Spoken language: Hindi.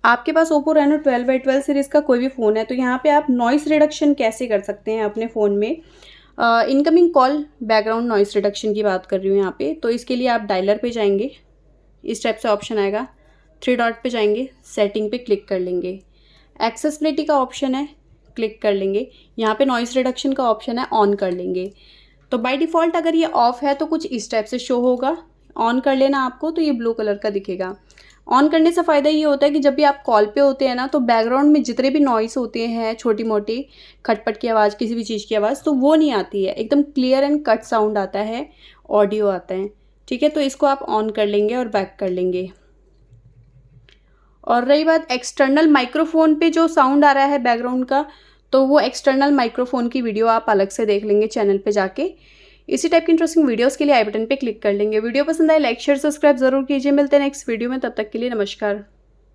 आपके पास ओप्पो रेनो 12/12 सीरीज़ का कोई भी फ़ोन है तो यहाँ पे आप नॉइस रिडक्शन कैसे कर सकते हैं अपने फ़ोन में। Incoming call background noise reduction की बात कर रही हूँ यहाँ पे। तो इसके लिए आप डायलर पे जाएंगे, इस टाइप से ऑप्शन आएगा, 3 डॉट पे जाएंगे, सेटिंग पे क्लिक कर लेंगे, एक्सेसिबिलिटी का ऑप्शन है, क्लिक कर लेंगे। यहाँ पे नॉइस रिडक्शन का ऑप्शन है, ऑन कर लेंगे। तो बाय डिफ़ॉल्ट अगर ये ऑफ़ है तो कुछ इस टाइप से शो होगा। ऑन कर लेना आपको तो ये ब्लू कलर का दिखेगा। ऑन करने से फ़ायदा ये होता है कि जब भी आप कॉल पे होते हैं ना तो बैकग्राउंड में जितने भी नॉइस होते हैं, छोटी मोटी खटपट की आवाज़, किसी भी चीज़ की आवाज़, तो वो नहीं आती है। एकदम क्लियर एंड कट साउंड आता है, ऑडियो आता है। ठीक है, तो इसको आप ऑन कर लेंगे और बैक कर लेंगे। और रही बात एक्सटर्नल माइक्रोफोन पे जो साउंड आ रहा है बैकग्राउंड का, तो वो एक्सटर्नल माइक्रोफोन की वीडियो आप अलग से देख लेंगे चैनल पे जाके। इसी टाइप की इंटरेस्टिंग वीडियोस के लिए आई बटन पे क्लिक कर लेंगे। वीडियो पसंद आए लाइक शेयर सब्सक्राइब जरूर कीजिए। मिलते हैं नेक्स्ट वीडियो में, तब तक के लिए नमस्कार।